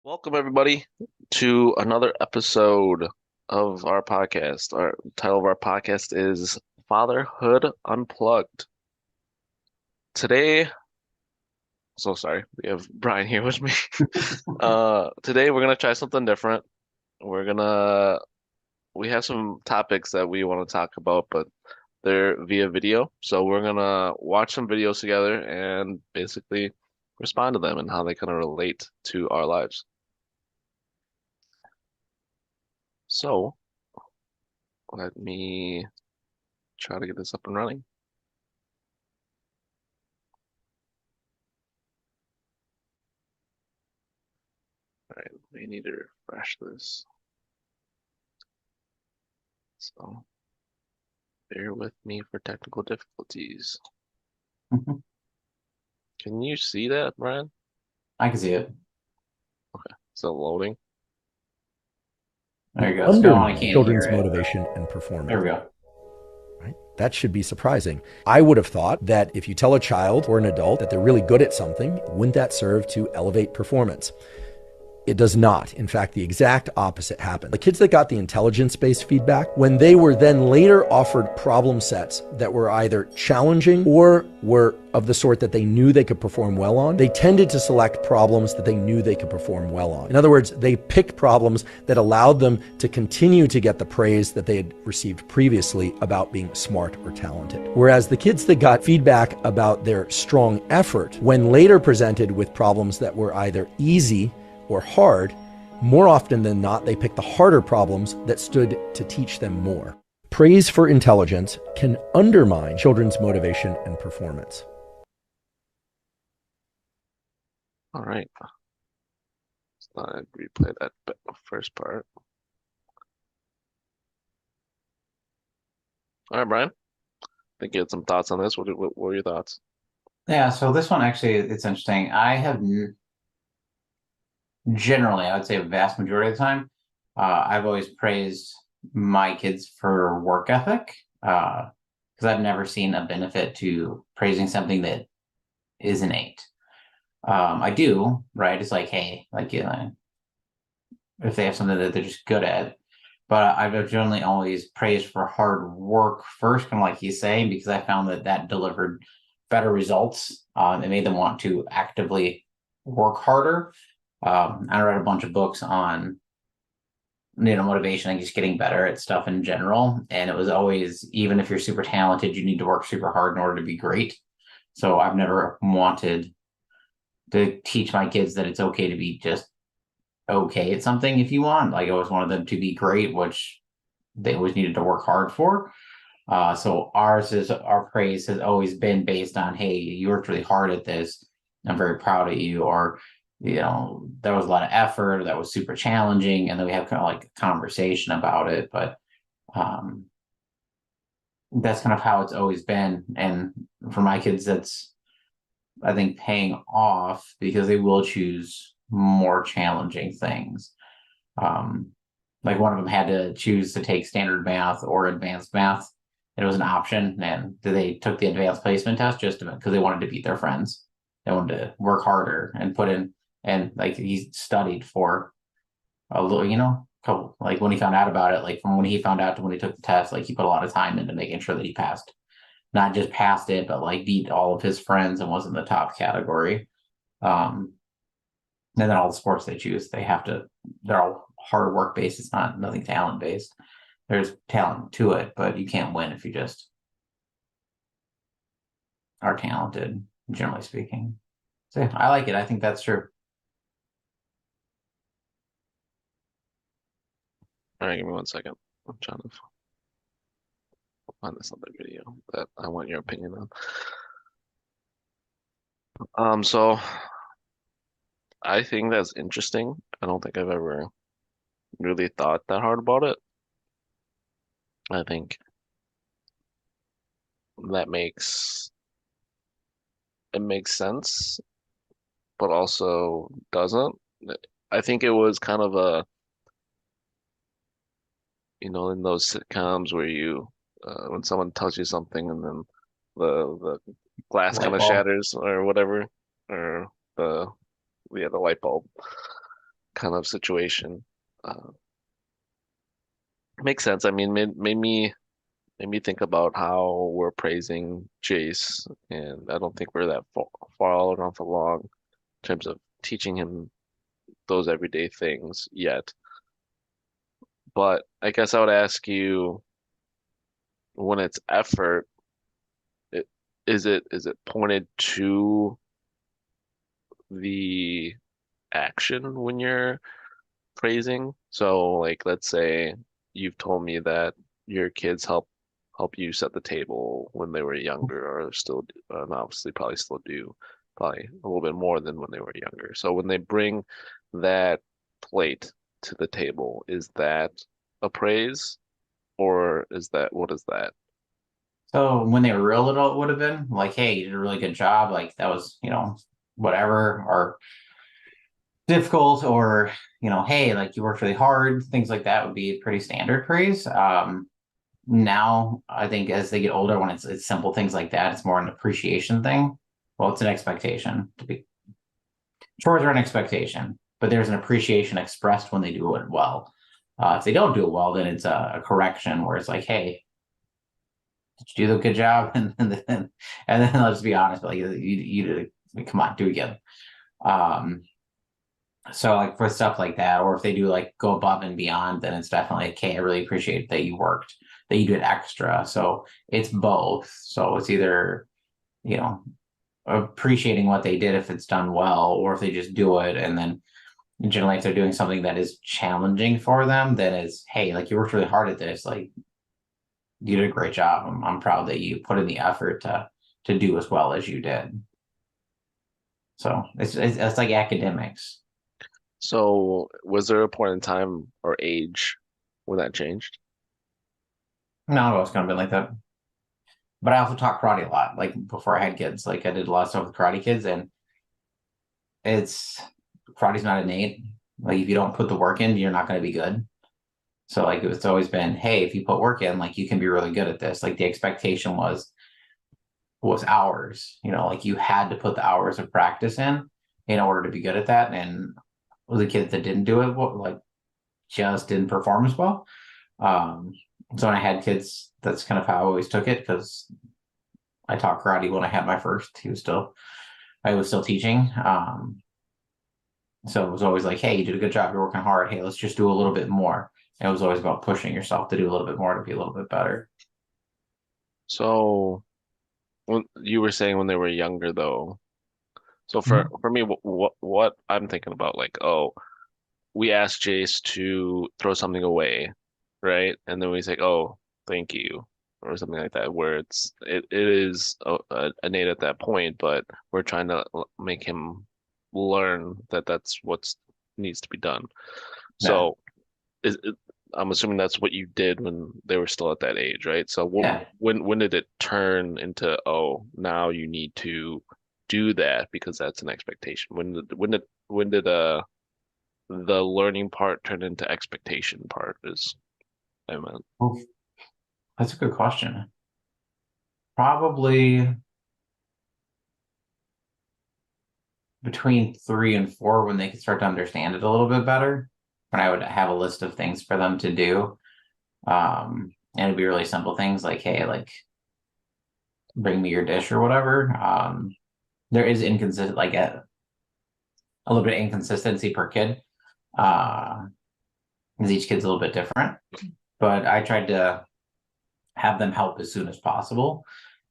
Welcome, everybody, to another episode of our podcast. Our title of our podcast is Fatherhood Unplugged. Today, so sorry, we have Brian here with me. Today we're gonna try something different. We're gonna we have some topics that we want to talk about, but they're via video. So we're gonna watch some videos together and basically respond to them and how they kind of relate to our lives. So let me try to get this up and running. All right, we need to refresh this. So bear with me for technical difficulties. Mhm. Can you see that, Brian? I can see it. Still loading. There you go. It's going on. I Undermine can't hear children's it. motivation and There performance. we go. Right? That should be surprising. I would have thought that if you tell a child or an adult that they're really good at something, wouldn't that serve to elevate performance? It does not. In fact, the exact opposite happened. The kids that got the intelligence-based feedback, when they were then later offered problem sets that were either challenging or were of the sort that they knew they could perform well on, they tended to select problems that they knew they could perform well on. In other words, they picked problems that allowed them to continue to get the praise that they had received previously about being smart or talented. Whereas the kids that got feedback about their strong effort, when later presented with problems that were either easy or hard, more often than not, they pick the harder problems that stood to teach them more. Praise for intelligence can undermine children's motivation and performance. All right. Let's replay that first part. All right, Brian. I think you had some thoughts on this. What were your thoughts? Yeah. So this one actually, it's interesting. I have generally, I would say, a vast majority of the time, I've always praised my kids for work ethic because I've never seen a benefit to praising something that is innate. I do, right? It's like, hey, like if they have something that they're just good at. But I've generally always praised for hard work first, kind of like he's saying, because I found that that delivered better results. It made them want to actively work harder. I read a bunch of books on motivation and just getting better at stuff in general. And it was always, even if you're super talented, you need to work super hard in order to be great. So I've never wanted to teach my kids that it's okay to be just okay at something if you want. Like I always wanted them to be great, which they always needed to work hard for. So our praise has always been based on, hey, you worked really hard at this. I'm very proud of you. Or, there was a lot of effort that was super challenging. And then we have kind of like a conversation about it. But um, that's kind of how it's always been. And for my kids, that's, I think, paying off because they will choose more challenging things. Um, like one of them had to choose to take standard math or advanced math. It was an option, and they took the advanced placement test just because they wanted to beat their friends. They wanted to work harder and put in, and like he studied for a little, couple. Like when he found out about it, like from when he found out to when he took the test, like he put a lot of time into making sure that he passed, not just passed it, but like beat all of his friends and was in the top category. Um, and then all the sports they choose, they're all hard work based. It's not nothing talent based. There's talent to it, but you can't win if you just are talented, generally speaking. So yeah, I like it. I think that's true. All right, give me one second. I'm trying to find this other video that I want your opinion on. So I think that's interesting. I don't think I've ever really thought that hard about it. I think that makes sense, but also doesn't. I think it was kind of in those sitcoms where when someone tells you something and then the glass kind Light of bulb. shatters or whatever, or the light bulb kind of situation. Makes sense. I mean, made me think about how we're praising Jace, and I don't think we're that far enough along in terms of teaching him those everyday things yet. But I guess I would ask you, when it's effort, it, is it pointed to the action when you're praising? So like let's say you've told me that your kids help you set the table when they were younger or still and obviously probably still do, probably a little bit more than when they were younger. So when they bring that plate to the table, is that a praise or is that what is that? So when they were real little, it would have been like, hey, you did a really good job. Like that was, whatever, or difficult, or, hey, like you worked really hard. Things like that would be pretty standard praise. Now I think as they get older, when it's simple things like that, it's more an appreciation thing. Well, it's an expectation to be. Chores are an expectation, but there's an appreciation expressed when they do it well. If they don't do it well, then it's a correction where it's like, hey, did you do a good job? And then let's be honest, like you did it. Come on, do it again. Um, so like for stuff like that, or if they do like go above and beyond, then it's definitely okay. I really appreciate that you worked, that you did extra. So it's both. So it's either, you know, appreciating what they did if it's done well, or if they just do it. And then generally if they're doing something that is challenging for them, then it's, hey, like you worked really hard at this, like you did a great job. I'm proud that you put in the effort to do as well as you did. So it's like academics. So was there a point in time or age when that changed? No, I've always kind of been like that. But I also taught karate a lot. Like before I had kids, like I did a lot of stuff with karate kids, and it's karate's not innate. Like if you don't put the work in, you're not going to be good. So like it's always been, hey, if you put work in, like you can be really good at this. Like the expectation was hours. Like you had to put the hours of practice in order to be good at that. And the kids that didn't do it, like just didn't perform as well. Um, so when I had kids, that's kind of how I always took it, because I taught karate when I had my first. I was still teaching. So it was always like, hey, you did a good job. You're working hard. Hey, let's just do a little bit more. And it was always about pushing yourself to do a little bit more, to be a little bit better. So when you were saying when they were younger though, so Mhm. for me, what I'm thinking about, like, oh, we asked Jace to throw something away, right? And then we say, oh, thank you, or something like that, where it is innate at that point, but we're trying to make him learn that that's what's needs to be done. Yeah. So I'm assuming that's what you did when they were still at that age, right? So Yeah. when did it turn into, oh, now you need to do that because that's an expectation? When did the learning part turn into expectation part is I meant. Well, that's a good question. Probably between 3 and 4, when they could start to understand it a little bit better. When I would have a list of things for them to do. And it'd be really simple things like, hey, like bring me your dish or whatever. There is inconsistent, like a little bit of inconsistency per kid. Uh, because each kid's a little bit different. But I tried to have them help as soon as possible,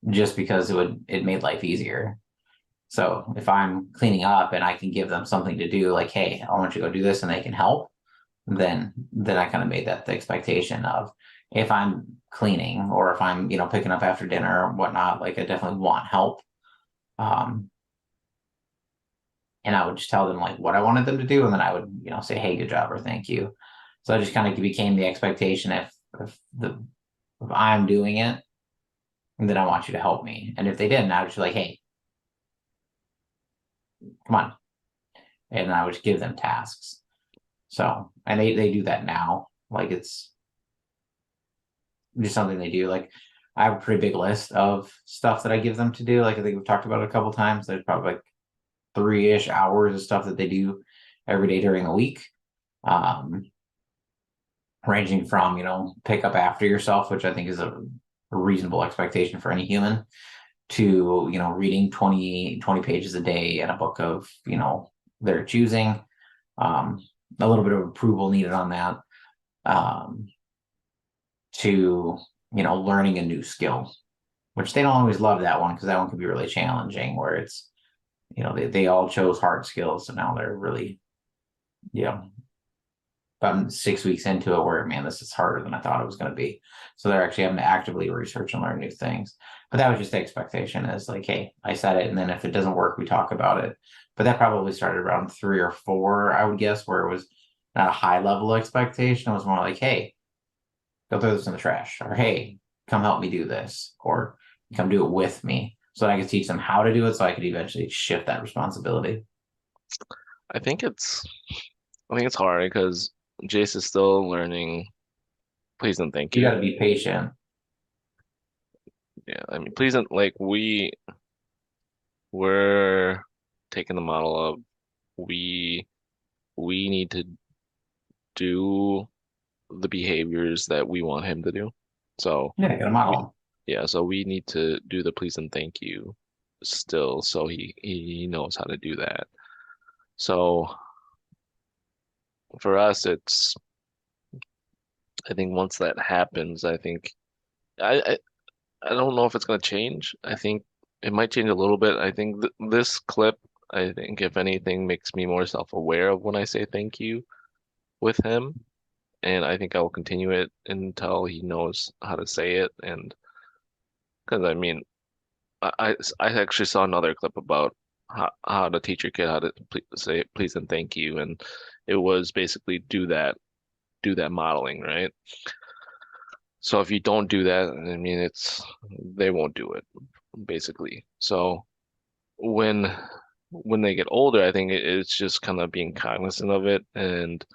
just because it made life easier. So if I'm cleaning up and I can give them something to do, like, hey, I want you to go do this, and they can help, then I kind of made that the expectation of, if I'm cleaning or if I'm, picking up after dinner or whatnot, like I definitely want help. Um, and I would just tell them like what I wanted them to do, and then I would, say, hey, good job, or thank you. So I just kind of became the expectation, if I'm doing it, then I want you to help me. And if they didn't, I would just be like, hey, come on. And I would just give them tasks. So, and they do that now. Like it's just something they do. Like I have a pretty big list of stuff that I give them to do. Like I think we've talked about it a couple times. There's probably like 3-ish hours of stuff that they do every day during the week. Um, Ranging from, pick up after yourself, which I think is a reasonable expectation for any human, to, reading 20 pages a day in a book of, their choosing. A little bit of approval needed on that. Um, to, learning a new skill, which they don't always love that one because that one can be really challenging where it's, they all chose hard skills. So now they're really, you know, about 6 weeks into it where, man, this is harder than I thought it was going to be. So they're actually having to actively research and learn new things. But that was just the expectation is like, hey, I said it. And then if it doesn't work, we talk about it. But that probably started around 3 or 4, I would guess, where it was not a high level expectation. It was more like, hey, go throw this in the trash, or hey, come help me do this, or come do it with me, so that I could teach them how to do it, so I could eventually shift that responsibility. I think it's hard because Jace is still learning. Please and thank You you. got to be patient. Yeah, I mean, please and like we're taking the model of we we need to do the behaviors that we want him to do. So Yeah, got a we model. yeah, so we need to do the please and thank you still, so he knows how to do that. So for us, it's I think once that happens, I think I I, I don't know if it's going to change. I think it might change a little bit. I think th this clip, I think if anything, makes me more self-aware of when I say thank you with him, and I think I will continue it until he knows how to say it. And because I mean, I actually saw another clip about how to teach your kid how to say please and thank you, and it was basically do that modeling, right? So if you don't do that, I mean, they won't do it basically. So when when they get older, I think it's just kind of being cognizant of it, and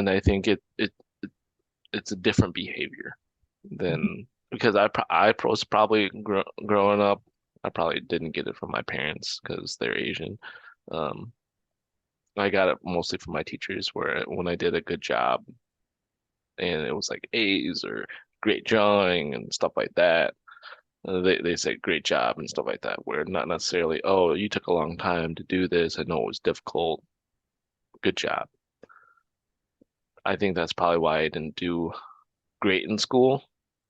I think it's a different behavior than because I was probably growing up, I probably didn't get it from my parents because they're Asian. Um, I got it mostly from my teachers where when I did a good job and it was like A's or great drawing and stuff like that. They say great job and stuff like that, where not necessarily, oh, you took a long time to do this. I know it was difficult. Good job. I think that's probably why I didn't do great in school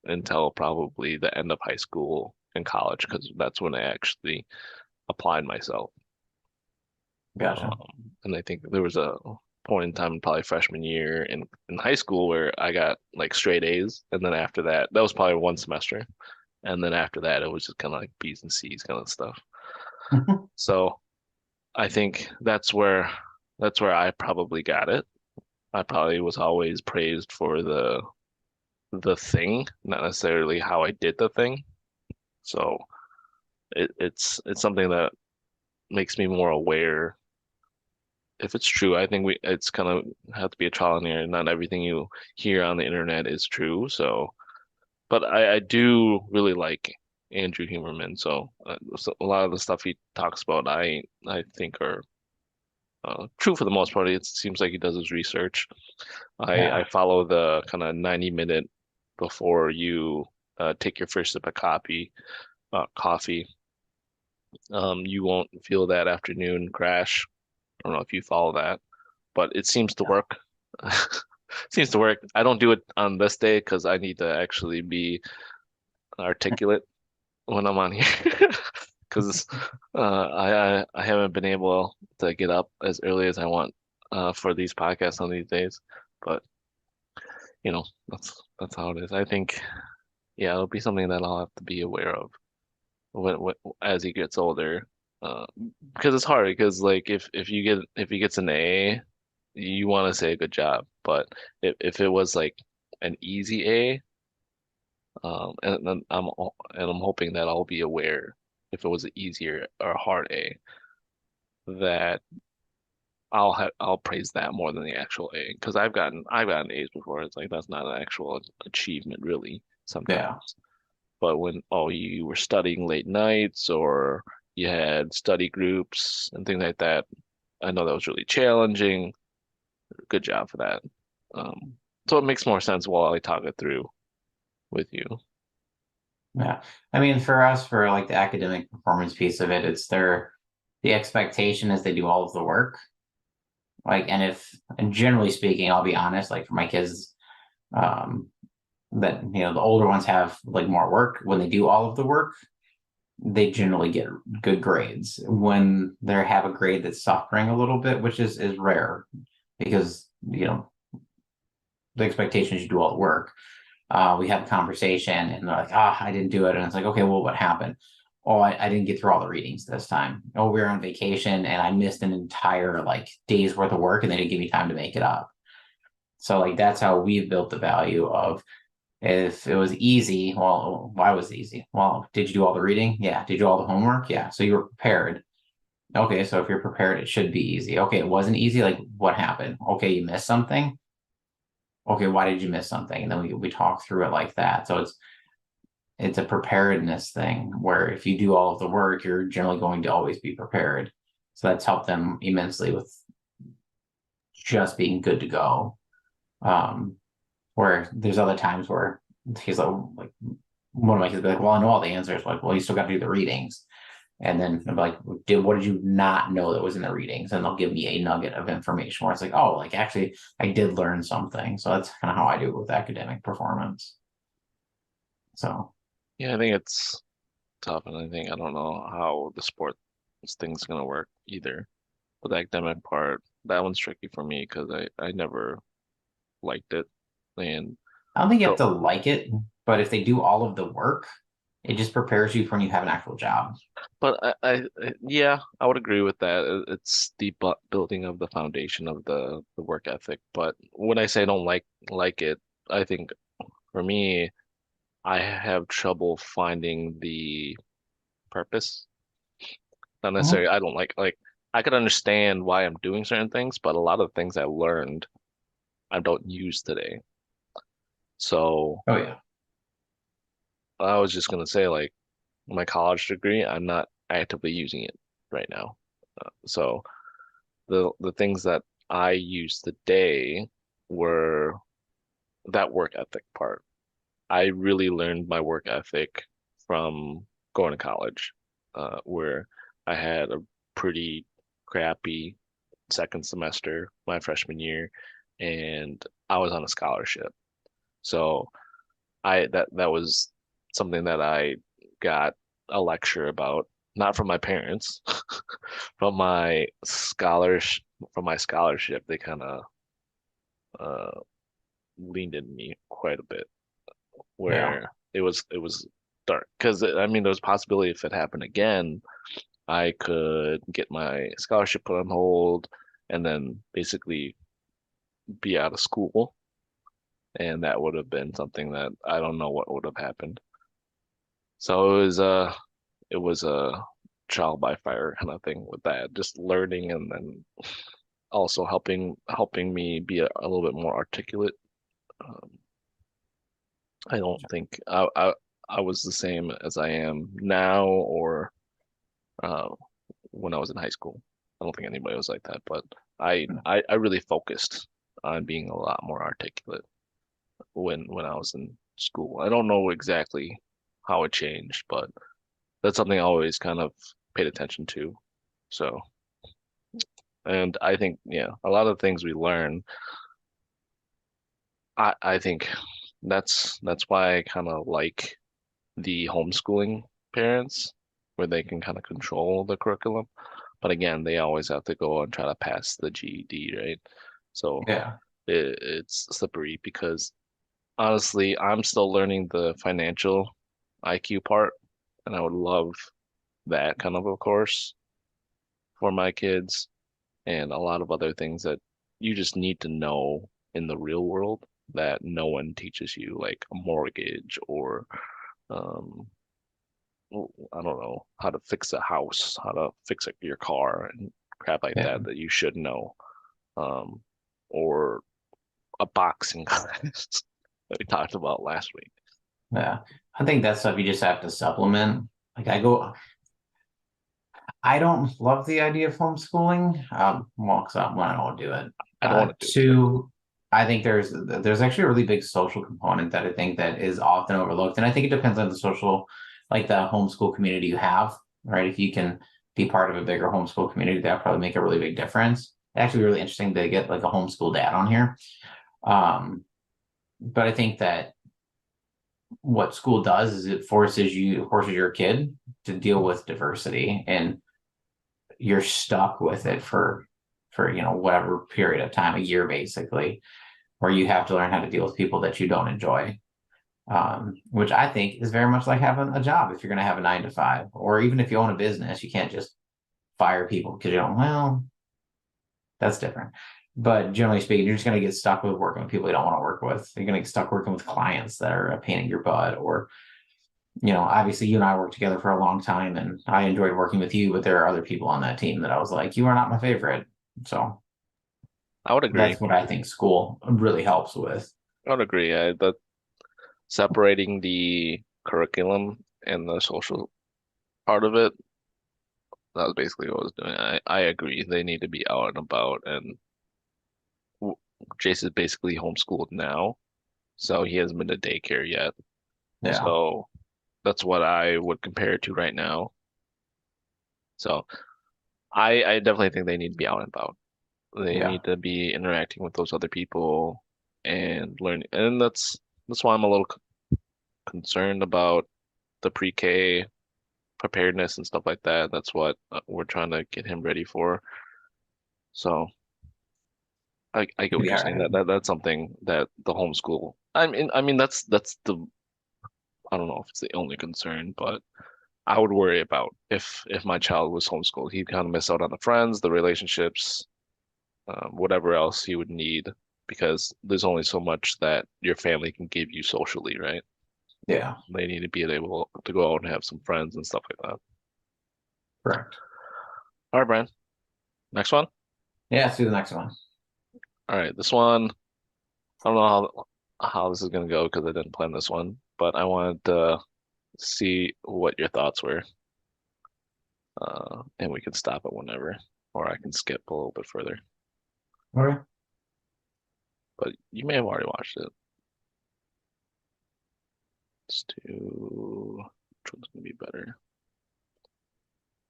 until probably the end of high school and college, because that's when I actually applied myself. Gotcha. And I think there was a point in time, probably freshman year in high school, where I got like straight A's, and then after that, that was probably one semester, and then after that, it was just kind of like B's and C's kind of stuff. So I think that's where I probably got it. I probably was always praised for the thing, not necessarily how I did the thing. So it's something that makes me more aware. If it's true, I think it's kind of have to be a trial and error. Not everything you hear on the internet is true. So, but I do really like Andrew Huberman. So a lot of the stuff he talks about, I think are true for the most part. It seems like he does his research. I Yeah. follow the kind of 90-minute before you take your first sip of coffee. You won't feel that afternoon crash. I don't know if you follow that, but it seems to work. Seems to work. I don't do it on this day because I need to actually be articulate when I'm on here because I haven't been able to get up as early as I want for these podcasts on these days. But that's how it is. I think yeah, it'll be something that I'll have to be aware of when as he gets older. Uh, because it's hard because like if he gets an A, you want to say a good job, but if it was like an easy A, and then I'm hoping that I'll be aware if it was an easier or hard A that I'll praise that more than the actual A because I've gotten A's before. It's like that's not an actual achievement really Yeah. sometimes. But when you were studying late nights or you had study groups and things like that, I know that was really challenging. Good job for that. Um, so it makes more sense while I talk it through with you. Yeah. I mean, for us, for like the academic performance piece of it, the expectation is they do all of the work. Like, and generally speaking, I'll be honest, like for my kids, um, that, the older ones have like more work. When they do all of the work, they generally get good grades. When they have a grade that's suffering a little bit, which is rare because, the expectation is you do all the work. We have a conversation and they're like, I didn't do it. And it's like, okay, well, what happened? Oh, I didn't get through all the readings this time. Oh, we were on vacation and I missed an entire like day's worth of work and they didn't give me time to make it up. So like that's how we've built the value of, if it was easy, well, why was it easy? Well, did you do all the reading? Yeah. Did you do all the homework? Yeah. So you were prepared. Okay, so if you're prepared, it should be easy. Okay, it wasn't easy. Like what happened? Okay, you missed something. Okay, why did you miss something? And then we talk through it like that. So it's a preparedness thing where if you do all of the work, you're generally going to always be prepared. So that's helped them immensely with just being good to go. Um, where there's other times where he's like one of my kids will be like, well, I know all the answers. Like, well, you still got to do the readings. And then I'm like, what did you not know that was in the readings? And they'll give me a nugget of information where it's like, oh, like actually I did learn something. So that's kind of how I do it with academic performance. So Yeah, I think it's tough, and I don't know how the sports thing's gonna work either. But the academic part, that one's tricky for me because I never liked it, and I don't think you have so to like it, but if they do all of the work, it just prepares you for when you have an actual job. but yeah, I would agree with that. It's the building of the foundation of the work ethic. But when I say I don't like it, I think for me, I have trouble finding the purpose. Not Mhm. necessarily I don't like I could understand why I'm doing certain things, but a lot of things I learned I don't use today. So Oh yeah. I was just gonna say like my college degree, I'm not actively using it right now. So the things that I used today were that work ethic part. I really learned my work ethic from going to college, where I had a pretty crappy second semester my freshman year, and I was on a scholarship. So that was something that I got a lecture about, not from my parents, from my scholarship. They kind of uh, leaned in me quite a bit, Yeah. where it was dark. Because I mean, there was a possibility if it happened again, I could get my scholarship put on hold, and then basically be out of school, and that would have been something that I don't know what would have happened. So it was a trial by fire kind of thing with that, just learning and then also helping me be a little bit more articulate. Um, I don't think I was the same as I am now or uh, when I was in high school. I don't think anybody was like that, but I really focused on being a lot more articulate when I was in school. I don't know exactly how it changed, but that's something I always kind of paid attention to. So, and I think, yeah, a lot of things we learn, I think that's why I kind of like the homeschooling parents, where they can kind of control the curriculum. But again, they always have to go and try to pass the GED, right? So Yeah. it's slippery because honestly, I'm still learning the financial IQ part, and I would love that kind of a course for my kids and a lot of other things that you just need to know in the real world that no one teaches you, like a mortgage or um, I don't know, how to fix a house, how to fix your car and crap like Yeah. that you should know. Um, or a boxing class that we talked about last week. Yeah. I think that stuff you just have to supplement. Like I don't love the idea of homeschooling. Well, because one, I don't do it. I don't want to do it either. Two, I think there's actually a really big social component that I think that is often overlooked, and I think it depends on the social, like the homeschool community you have, right? If you can be part of a bigger homeschool community, that probably make a really big difference. Actually, really interesting to get like a homeschool dad on here. But I think that what school does is it forces your kid to deal with diversity, and you're stuck with it for whatever period of time, a year basically, where you have to learn how to deal with people that you don't enjoy. Which I think is very much like having a job. If you're going to have a 9 to 5, or even if you own a business, you can't just fire people because well, that's different. But generally speaking, you're just going to get stuck with working with people you don't want to work with. You're going to get stuck working with clients that are a pain in your butt, or obviously you and I worked together for a long time and I enjoyed working with you, but there are other people on that team that I was like, you are not my favorite. So I would agree. that's what I think school really helps with. I would agree. That separating the curriculum and the social part of it, that was basically what I was doing. I agree. They need to be out and about, and Jace is basically homeschooled now, so he hasn't been to daycare yet. Yeah. So that's what I would compare it to right now. So I definitely think they need to be out and about. They Yeah. need to be interacting with those other people and learning. And that's why I'm a little concerned about the pre-K preparedness and stuff like that. That's what we're trying to get him ready for. So I get what you're saying. Yeah. That's something that the homeschool. I mean that's the I don't know if it's the only concern, but I would worry about if my child was homeschooled. He'd kind of miss out on the friends, the relationships, whatever else he would need, because there's only so much that your family can give you socially, right? Yeah. They need to be able to go out and have some friends and stuff like that. Correct. All right, Brian. Next one. Yeah, let's do the next one. All right, this one. I don't know how this is gonna go because I didn't plan this one, but I wanted to see what your thoughts were. And we can stop it whenever, or I can skip a little bit further. Okay. But you may have already watched it. Let's do which one's gonna be better.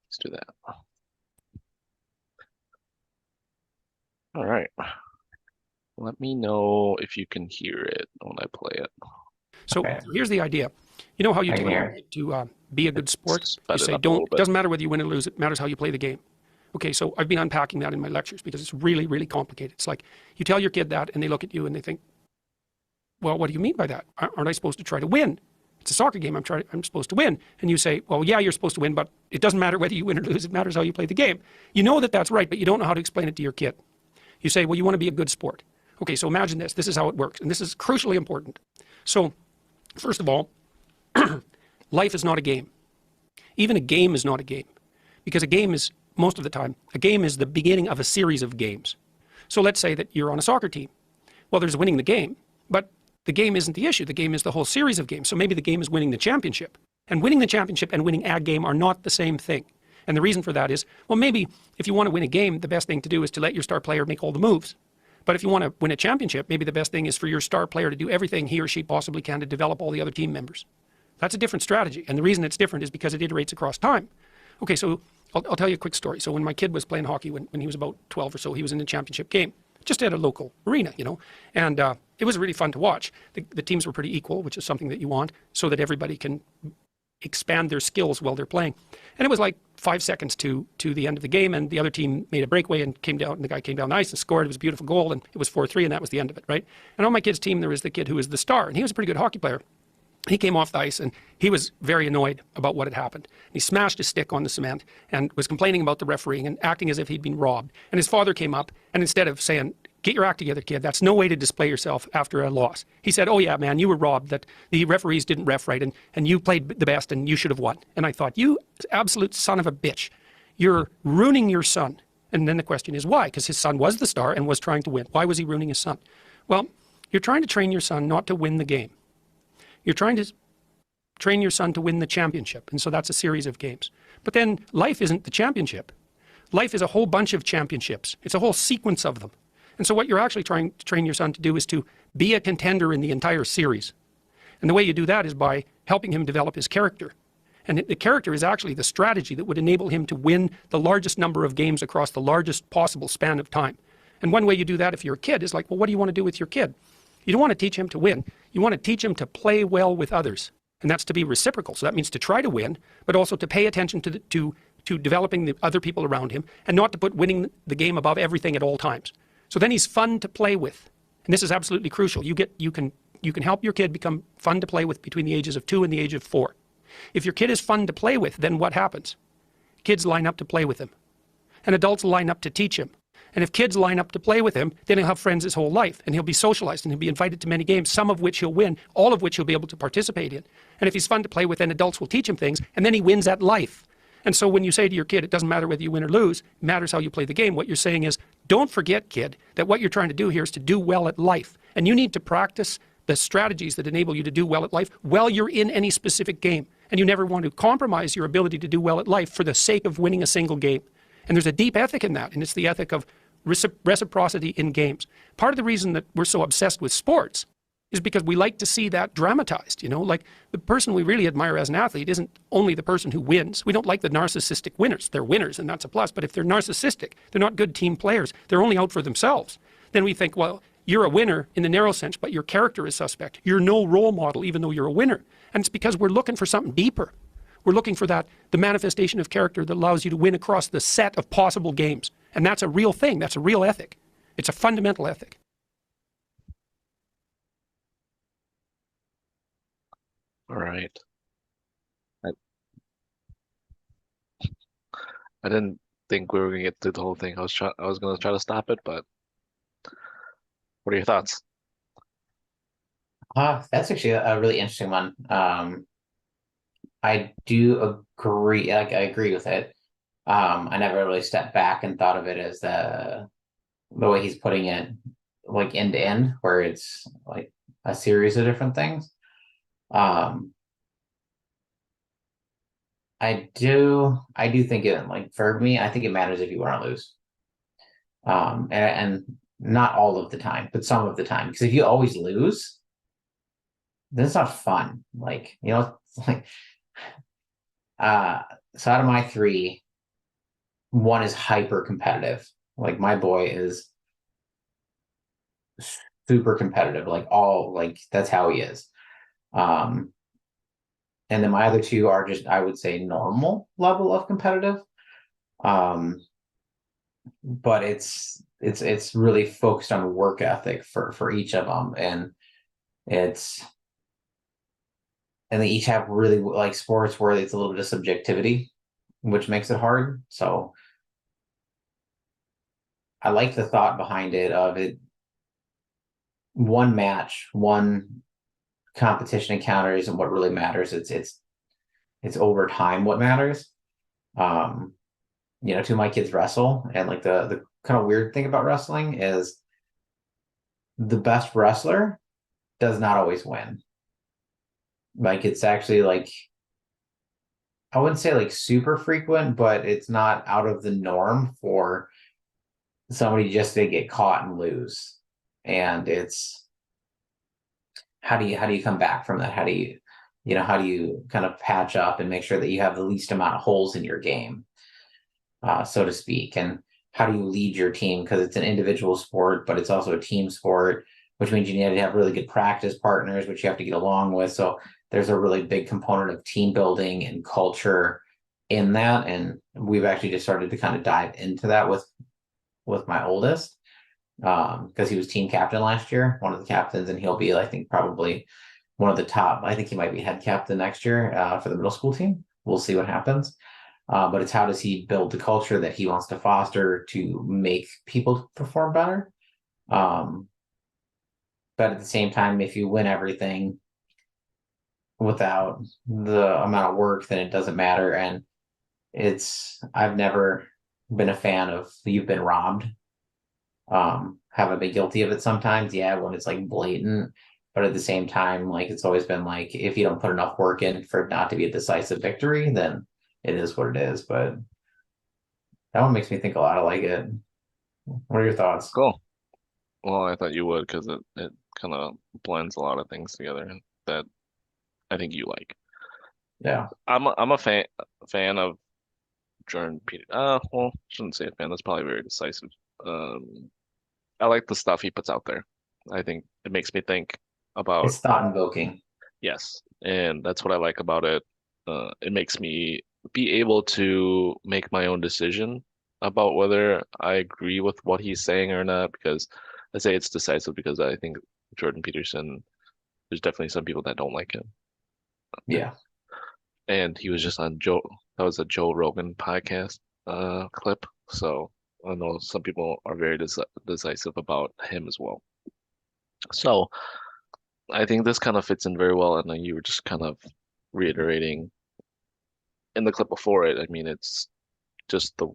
Let's do that. All right. Let me know if you can hear it when I play it. So Okay. here's the idea. You know how you I can tell hear your kid to be a good sport? Sped You it say, up a little it bit. doesn't matter whether you win or lose, it matters how you play the game. Okay, so I've been unpacking that in my lectures because it's really, really complicated. It's like you tell your kid that and they look at you and they think, well, what do you mean by that? Aren't I supposed to try to win? It's a soccer game. I'm supposed to win. And you say, well, yeah, you're supposed to win, but it doesn't matter whether you win or lose. It matters how you play the game. You know that that's right, but you don't know how to explain it to your kid. You say, well, you want to be a good sport. Okay, so imagine this. This is how it works. And this is crucially important. So, first of all, life is not a game. Even a game is not a game. Because a game is, most of the time, a game is the beginning of a series of games. So let's say that you're on a soccer team. Well, there's winning the game, but the game isn't the issue. The game is the whole series of games. So maybe the game is winning the championship. And winning the championship and winning a game are not the same thing. And the reason for that is, well, maybe if you want to win a game, the best thing to do is to let your star player make all the moves. But if you want to win a championship, maybe the best thing is for your star player to do everything he or she possibly can to develop all the other team members. That's a different strategy. And the reason it's different is because it iterates across time. Okay, so I'll tell you a quick story. So when my kid was playing hockey, when he was about 12 or so, he was in a championship game, just at a local arena, and it was really fun to watch. The teams were pretty equal, which is something that you want, so that everybody can expand their skills while they're playing. And it was like 5 seconds to the end of the game, and the other team made a breakaway and came down, and the guy came down the ice and scored. It was a beautiful goal, and it was 4-3, and that was the end of it, right? And on my kid's team, there was the kid who was the star, and he was a pretty good hockey player. He came off the ice and he was very annoyed about what had happened. He smashed his stick on the cement and was complaining about the refereeing and acting as if he'd been robbed. And his father came up, and instead of saying, get your act together, kid, that's no way to display yourself after a loss, he said, oh yeah, man, you were robbed, that the referees didn't ref right, and you played the best and you should have won. And I thought, you absolute son of a bitch, you're ruining your son. And then the question is why? Because his son was the star and was trying to win. Why was he ruining his son? Well, you're trying to train your son not to win the game. You're trying to train your son to win the championship. And so that's a series of games. But then life isn't the championship. Life is a whole bunch of championships. It's a whole sequence of them. And so what you're actually trying to train your son to do is to be a contender in the entire series. And the way you do that is by helping him develop his character. And the character is actually the strategy that would enable him to win the largest number of games across the largest possible span of time. And one way you do that if you're a kid is like, well, what do you want to do with your kid? You don't want to teach him to win. You want to teach him to play well with others. And that's to be reciprocal. So that means to try to win, but also to pay attention to developing the other people around him and not to put winning the game above everything at all times. So then he's fun to play with. And this is absolutely crucial. You can help your kid become fun to play with between the ages of 2 and the age of 4. If your kid is fun to play with, then what happens? Kids line up to play with him. And adults line up to teach him. And if kids line up to play with him, then he'll have friends his whole life. And he'll be socialized and he'll be invited to many games, some of which he'll win, all of which he'll be able to participate in. And if he's fun to play with, then adults will teach him things, and then he wins at life. And so when you say to your kid, it doesn't matter whether you win or lose, it matters how you play the game, what you're saying is, don't forget, kid, that what you're trying to do here is to do well at life. And you need to practice the strategies that enable you to do well at life while you're in any specific game. And you never want to compromise your ability to do well at life for the sake of winning a single game. And there's a deep ethic in that, and it's the ethic of reciprocity in games. Part of the reason that we're so obsessed with sports is because we like to see that dramatized, like the person we really admire as an athlete isn't only the person who wins. We don't like the narcissistic winners. They're winners, and that's a plus. But if they're narcissistic, they're not good team players. They're only out for themselves. Then we think, well, you're a winner in the narrow sense, but your character is suspect. You're no role model, even though you're a winner. And it's because we're looking for something deeper. We're looking for the manifestation of character that allows you to win across the set of possible games. And that's a real thing. That's a real ethic. It's a fundamental ethic. All right. I, I didn't think we were gonna get through the whole thing. I was gonna try to stop it, but what are your thoughts? That's actually a really interesting one. I do agree. Like, I agree with it. I never really stepped back and thought of it as the way he's putting it, like end to end, where it's like a series of different things. I do think it, like, for me, I think it matters if you win or lose. And not all of the time, but some of the time, because if you always lose, then it's not fun. Like, it's like, so out of my 3, 1 is hyper competitive. Like, my boy is super competitive, like that's how he is. And then my other 2 are just, I would say, normal level of competitive. But it's really focused on work ethic for each of them. And they each have really, like, sports where it's a little bit of subjectivity, which makes it hard. So I like the thought behind it of it. One match, one competition encounter isn't what really matters. It's over time what matters. Two of my kids wrestle, and like the kind of weird thing about wrestling is the best wrestler does not always win. Like, it's actually, like, I wouldn't say like super frequent, but it's not out of the norm for somebody just to get caught and lose. And it's how do you come back from that? How do you kind of patch up and make sure that you have the least amount of holes in your game, so to speak? And how do you lead your team? Because it's an individual sport, but it's also a team sport, which means you need to have really good practice partners, which you have to get along with. So there's a really big component of team building and culture in that. And we've actually just started to kind of dive into that with my oldest, because he was team captain last year, one of the captains, and he'll be, I think, probably one of the top. I think he might be head captain next year for the middle school team. We'll see what happens. But it's how does he build the culture that he wants to foster to make people perform better. But at the same time, if you win everything without the amount of work, then it doesn't matter. And I've never been a fan of you've been robbed. Haven't been guilty of it sometimes, when it's like blatant, but at the same time, like, it's always been like, if you don't put enough work in for it not to be a decisive victory, then it is what it is. But that one makes me think a lot. I like it. What are your thoughts? Cool. Well, I thought you would because it kind of blends a lot of things together that I think you like. Yeah, I'm a fan of Jordan Peter. Well, shouldn't say a fan. That's probably very decisive. Um, I like the stuff he puts out there. I think it makes me think about, it's thought invoking. yes, and that's what I like about it. It makes me be able to make my own decision about whether I agree with what he's saying or not, because I say it's decisive because I think Jordan Peterson, there's definitely some people that don't like him. Yeah, And he was just on that was a Joe Rogan podcast clip. So I know some people are very decisive about him as well. So I think this kind of fits in very well, and then you were just kind of reiterating in the clip before it. I mean, it's just the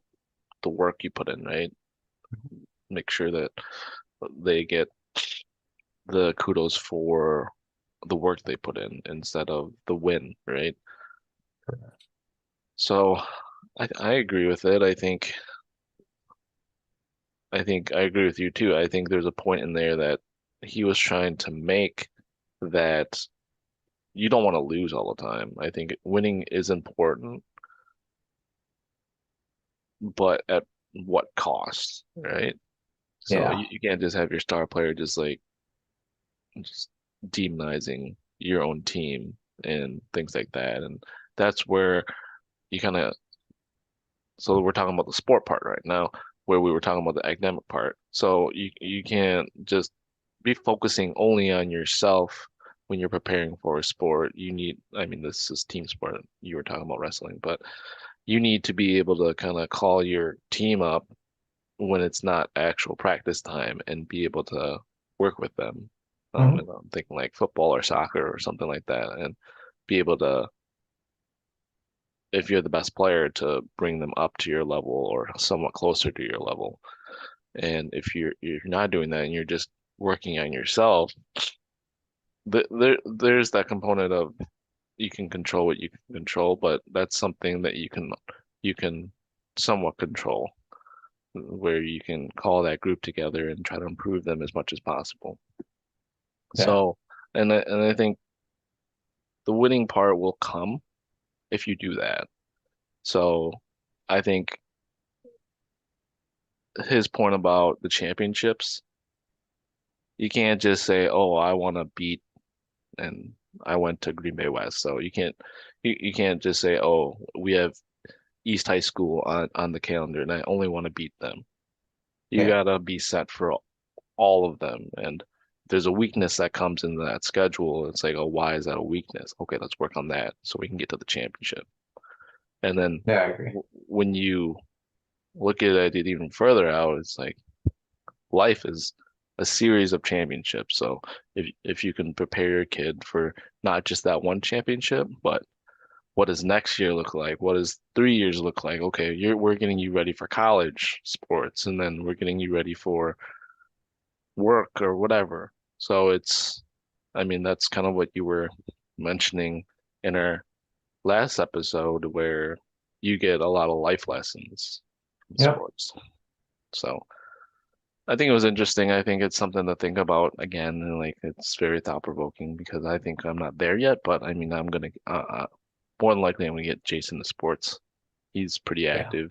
work you put in, right? Make sure that they get the kudos for the work they put in instead of the win, right? So I agree with it. I think I agree with you too. I think there's a point in there that he was trying to make that you don't want to lose all the time. I think winning is important, but at what cost, right? So yeah, you can't just have your star player just demonizing your own team and things like that. And that's where you kind of, so we're talking about the sport part right now, where we were talking about the academic part. So you can't just be focusing only on yourself when you're preparing for a sport. You need, I mean, this is team sport. You were talking about wrestling, but you need to be able to kind of call your team up when it's not actual practice time and be able to work with them. hmm And I'm thinking like football or soccer or something like that, and be able to, if you're the best player, to bring them up to your level or somewhat closer to your level. And if you're not doing that and you're just working on yourself, there's that component of you can control what you can control, but that's something that you can somewhat control, where you can call that group together and try to improve them as much as possible. yeah, So, and I think the winning part will come if you do that. So, I think his point about the championships, you can't just say, "Oh, I want to beat," and I went to Green Bay West. So you can't just say, "Oh, we have East High School on the calendar and I only want to beat them." You yeah, gotta be set for all of them. And if there's a weakness that comes into that schedule, it's like, oh, why is that a weakness? Okay, let's work on that so we can get to the championship. And then yeah. I agree. when you look at it even further out, it's like life is a series of championships. So if you can prepare your kid for not just that one championship, but what does next year look like? What does 3 years look like? Okay, we're getting you ready for college sports, and then we're getting you ready for work or whatever. So I mean, that's kind of what you were mentioning in our last episode, where you get a lot of life lessons from Yep. sports. So I think it was interesting. I think it's something to think about again, and like it's very thought-provoking because I think I'm not there yet, but I mean, I'm gonna more than likely I'm gonna get Jason to sports. He's pretty Yeah. active.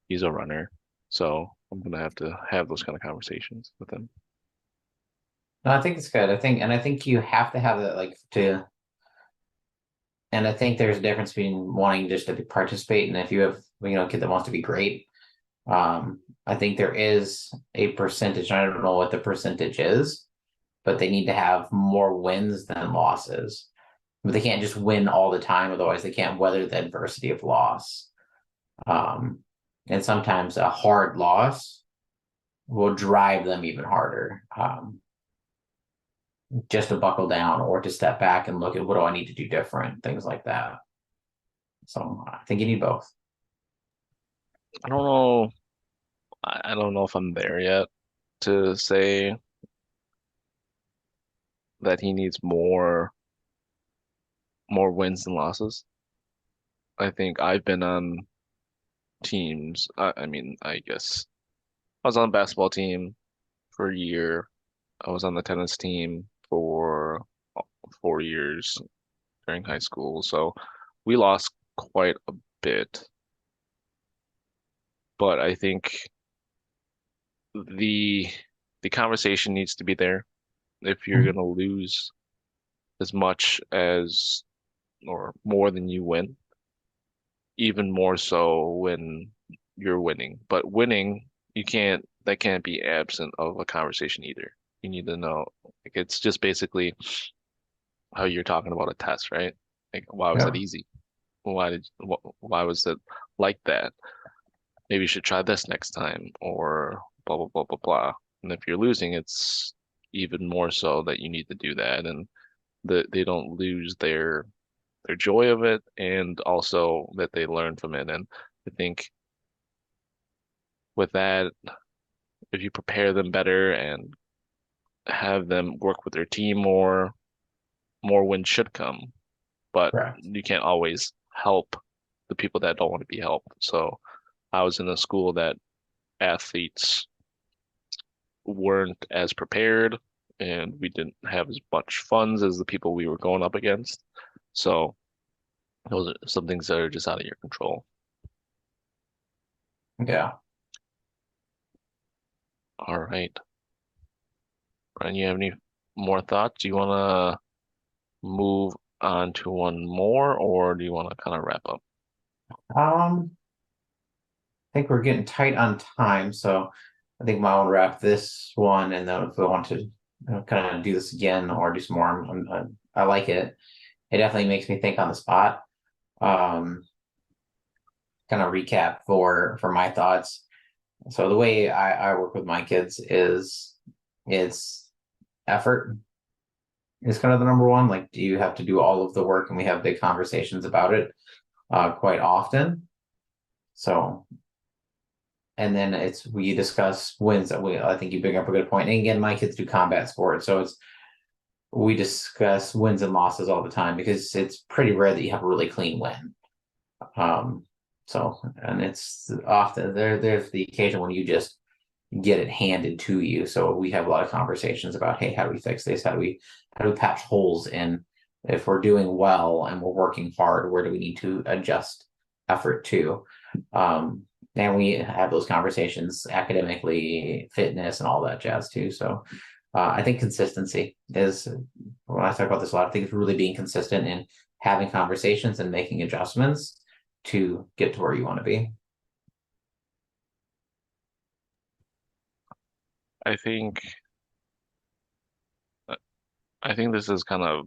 He's a runner, so I'm gonna have to have those kind of conversations with him. No, I think it's good. I think you have to have that like to, and I think there's a difference between wanting just to participate and if you have, a kid that wants to be great. I think there is a percentage. I don't know what the percentage is, but they need to have more wins than losses. But they can't just win all the time, otherwise they can't weather the adversity of loss. Um, and sometimes a hard loss will drive them even harder. Just to buckle down or to step back and look at what do I need to do different, things like that. So I think you need both. I don't know. I don't know if I'm there yet to say that he needs more wins than losses. I think I've been on teams. I mean, I guess I was on a basketball team for a year. I was on the tennis team for 4 years during high school. So we lost quite a bit. But I think the the conversation needs to be there. If you're Mhm. gonna lose as much as or more than you win, even more so when you're winning. But winning, that can't be absent of a conversation either. You need to know, like it's just basically how you're talking about a test, right? Like, why was that Yeah. easy? Why was it like that? Maybe you should try this next time, or blah blah blah blah blah. And if you're losing, it's even more so that you need to do that, and they don't lose their joy of it, and also that they learn from it. And I think with that, if you prepare them better and have them work with their team more wins should come. But Correct. you can't always help the people that don't want to be helped. So I was in a school that athletes weren't as prepared and we didn't have as much funds as the people we were going up against. So those are some things that are just out of your control. Yeah. All right. Brian, you have any more thoughts? Do you want to move on to one more, or do you want to kind of wrap up? I think we're getting tight on time, so I think I want to wrap this one, and then if we want to kind of do this again or do some more, I like it. It definitely makes me think on the spot. Um, Kind of recap for my thoughts. So the way I work with my kids is it's effort is kind of the number one. Like, do you have to do all of the work? And we have big conversations about it quite often. So, and then it's we discuss wins. I think you bring up a good point. And again, my kids do combat sports, so it's we discuss wins and losses all the time because it's pretty rare that you have a really clean win. Um, so, and it's often there's the occasion when you just get it handed to you. So we have a lot of conversations about, hey, how do we fix this? How do we patch holes in? If we're doing well and we're working hard, where do we need to adjust effort to? Um, and we have those conversations academically, fitness, and all that jazz too. So I think consistency is when I talk about this a lot. I think it's really being consistent in having conversations and making adjustments to get to where you want to be. I think I think this is kind of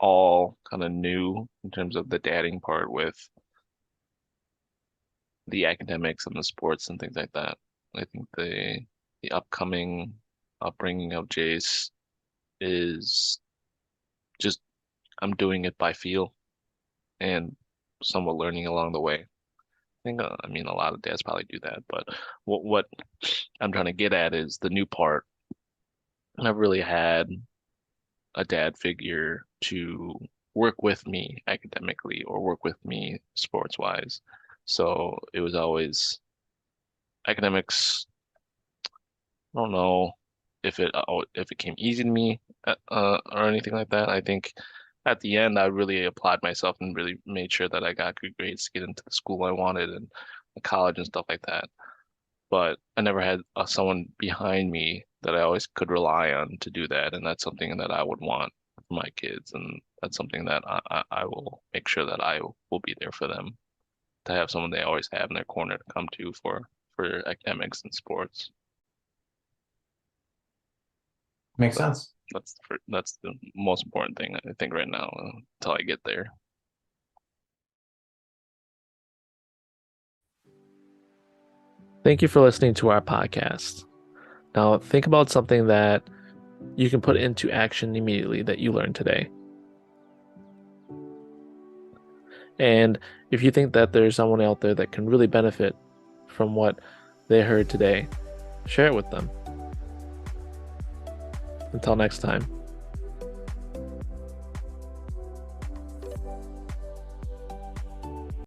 all kind of new in terms of the dadding part with the academics and the sports and things like that. I think the upcoming upbringing of Jace is just I'm doing it by feel and somewhat learning along the way. I mean a lot of dads probably do that, but what I'm trying to get at is the new part. I've really had a dad figure to work with me academically or work with me sports wise. So it was always academics. I don't know if it came easy to me or anything like that. I think at the end I really applied myself and really made sure that I got good grades to get into the school I wanted and the college and stuff like that. But I never had someone behind me that I always could rely on to do that, and that's something that I would want for my kids, and that's something that I will make sure that I will be there for them to have someone they always have in their corner to come to for academics and sports. Makes That, sense. that's the most important thing I think right now until I get there. Thank you for listening to our podcast. Now, think about something that you can put into action immediately that you learned today. And if you think that there's someone out there that can really benefit from what they heard today, share it with them. Until next time.